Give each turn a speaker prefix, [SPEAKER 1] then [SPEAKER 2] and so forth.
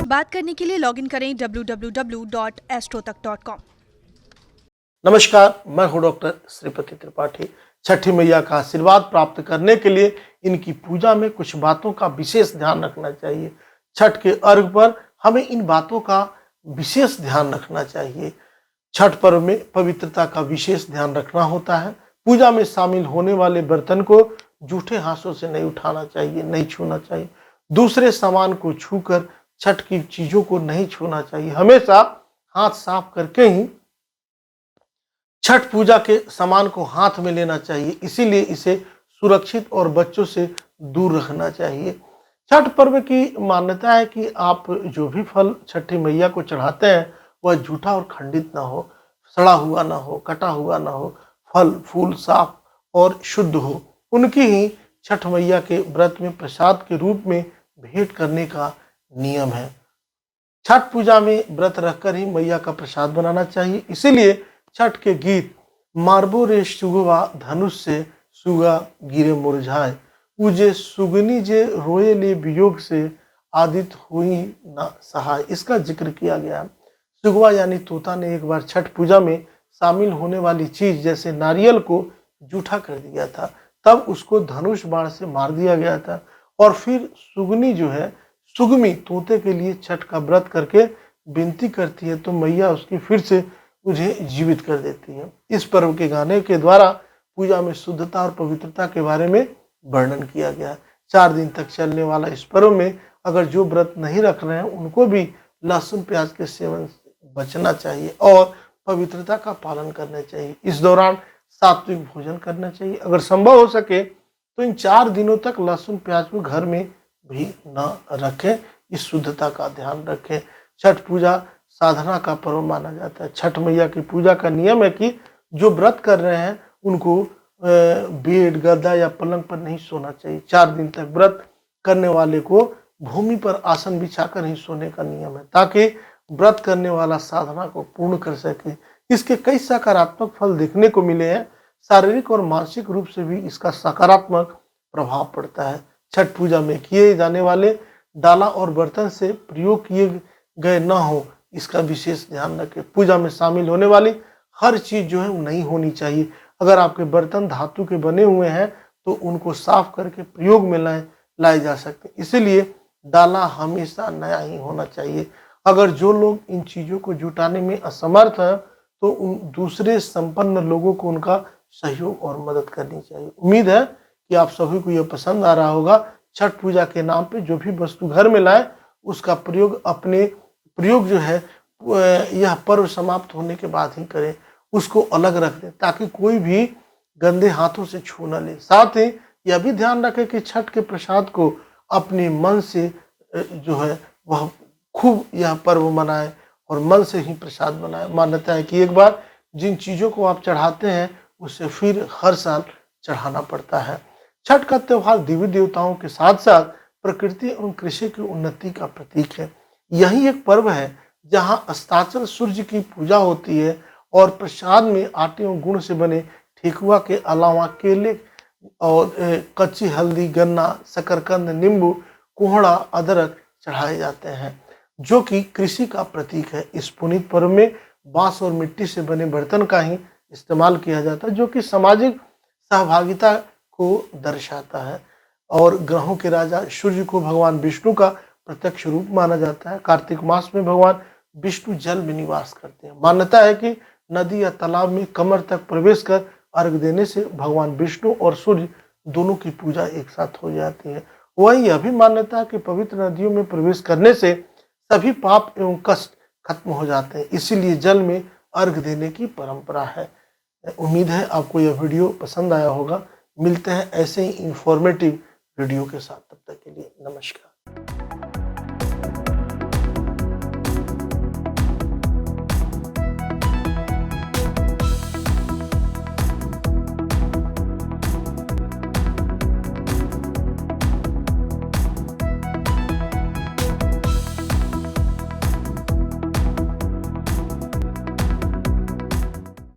[SPEAKER 1] बात करने के लिए लॉगिन करें www.astrotak.com।
[SPEAKER 2] नमस्कार, मैं हूं डॉक्टर श्रीपति त्रिपाठी। छठी मैया का आशीर्वाद प्राप्त करने के लिए इनकी पूजा में कुछ बातों का विशेष ध्यान रखना चाहिए। छठ के अर्घ पर हमें इन बातों का विशेष ध्यान रखना चाहिए। छठ पर्व में पवित्रता का विशेष ध्यान रखना होता है। पूजा में शामिल होने वाले बर्तन को जूठे हाथों से नहीं उठाना चाहिए, नहीं छूना चाहिए। दूसरे सामान को छूकर छठ की चीजों को नहीं छूना चाहिए। हमेशा हाथ साफ करके ही छठ पूजा के सामान को हाथ में लेना चाहिए, इसीलिए इसे सुरक्षित और बच्चों से दूर रखना चाहिए। छठ पर्व की मान्यता है कि आप जो भी फल छठी मैया को चढ़ाते हैं वह झूठा और खंडित ना हो, सड़ा हुआ ना हो, कटा हुआ ना हो, फल फूल साफ और शुद्ध हो। उनकी ही छठ मैया के व्रत में प्रसाद के रूप में भेंट करने का नियम है। छठ पूजा में व्रत रखकर ही मैया का प्रसाद बनाना चाहिए, इसीलिए छठ के गीत मारबो रे सुगवा धनुष से सुगा गिरे मुरझाए, उजे सुगनी जे रोए ले वियोग से आदित हुई ना सहाय, इसका जिक्र किया गया। सुगवा यानी तोता ने एक बार छठ पूजा में शामिल होने वाली चीज जैसे नारियल को जूठा कर दिया था, तब उसको धनुष बाण से मार दिया गया था। और फिर सुगनी जो है, सुगमी तोते के लिए छठ का व्रत करके विनती करती है तो मैया उसकी फिर से मुझे जीवित कर देती है। इस पर्व के गाने के द्वारा पूजा में शुद्धता और पवित्रता के बारे में वर्णन किया गया। 4 दिन तक चलने वाला इस पर्व में अगर जो व्रत नहीं रख रहे हैं उनको भी लहसुन प्याज के सेवन से बचना चाहिए और पवित्रता का पालन करना चाहिए। इस दौरान सात्विक भोजन करना चाहिए। अगर संभव हो सके तो इन 4 दिनों तक लहसुन प्याज को घर में भी न रखें। इस शुद्धता का ध्यान रखें। छठ पूजा साधना का पर्व माना जाता है। छठ मैया की पूजा का नियम है कि जो व्रत कर रहे हैं उनको बेड गद्दा या पलंग पर नहीं सोना चाहिए। 4 दिन तक व्रत करने वाले को भूमि पर आसन बिछाकर ही सोने का नियम है, ताकि व्रत करने वाला साधना को पूर्ण कर सके। इसके कई सकारात्मक फल देखने को मिले हैं। शारीरिक और मानसिक रूप से भी इसका सकारात्मक प्रभाव पड़ता है। छठ पूजा में किए जाने वाले डाला और बर्तन से प्रयोग किए गए न हो, इसका विशेष ध्यान रखें। पूजा में शामिल होने वाली हर चीज जो है वो नहीं होनी चाहिए। अगर आपके बर्तन धातु के बने हुए हैं तो उनको साफ करके प्रयोग में लाए जा सकते हैं, इसीलिए डाला हमेशा नया ही होना चाहिए। अगर जो लोग इन चीजों को जुटाने में असमर्थ हैं तो उन दूसरे संपन्न लोगों को उनका सहयोग और मदद करनी चाहिए। उम्मीद है कि आप सभी को यह पसंद आ रहा होगा। छठ पूजा के नाम पे जो भी वस्तु घर में लाए उसका प्रयोग जो है यह पर्व समाप्त होने के बाद ही करें, उसको अलग रख दें ताकि कोई भी गंदे हाथों से छू न ले। साथ ही यह भी ध्यान रखें कि छठ के प्रसाद को अपने मन से जो है वह खूब यह पर्व मनाए और मन से ही प्रसाद बनाए। मान्यता है कि एक बार जिन चीज़ों को आप चढ़ाते हैं उसे फिर हर साल चढ़ाना पड़ता है। छठ का त्यौहार देवी देवताओं के साथ साथ प्रकृति एवं कृषि की उन्नति का प्रतीक है। यही एक पर्व है जहां अस्ताचल सूर्य की पूजा होती है और प्रसाद में आटे और गुड़ से बने ठेकुआ के अलावा केले और कच्ची हल्दी, गन्ना, शकरकंद, नींबू, कोहड़ा, अदरक चढ़ाए जाते हैं, जो कि कृषि का प्रतीक है। इस पुनीत पर्व में बांस और मिट्टी से बने बर्तन का ही इस्तेमाल किया जाता है, जो कि सामाजिक सहभागिता को दर्शाता है। और ग्रहों के राजा सूर्य को भगवान विष्णु का प्रत्यक्ष रूप माना जाता है। कार्तिक मास में भगवान विष्णु जल में निवास करते हैं। मान्यता है कि नदी या तालाब में कमर तक प्रवेश कर अर्घ देने से भगवान विष्णु और सूर्य दोनों की पूजा एक साथ हो जाती है। वही यह भी मान्यता है कि पवित्र नदियों में प्रवेश करने से सभी पाप एवं कष्ट खत्म हो जाते हैं, इसीलिए जल में अर्घ देने की परंपरा है। उम्मीद है आपको यह वीडियो पसंद आया होगा। मिलते हैं ऐसे ही इंफॉर्मेटिव वीडियो के साथ, तब तक के लिए नमस्कार।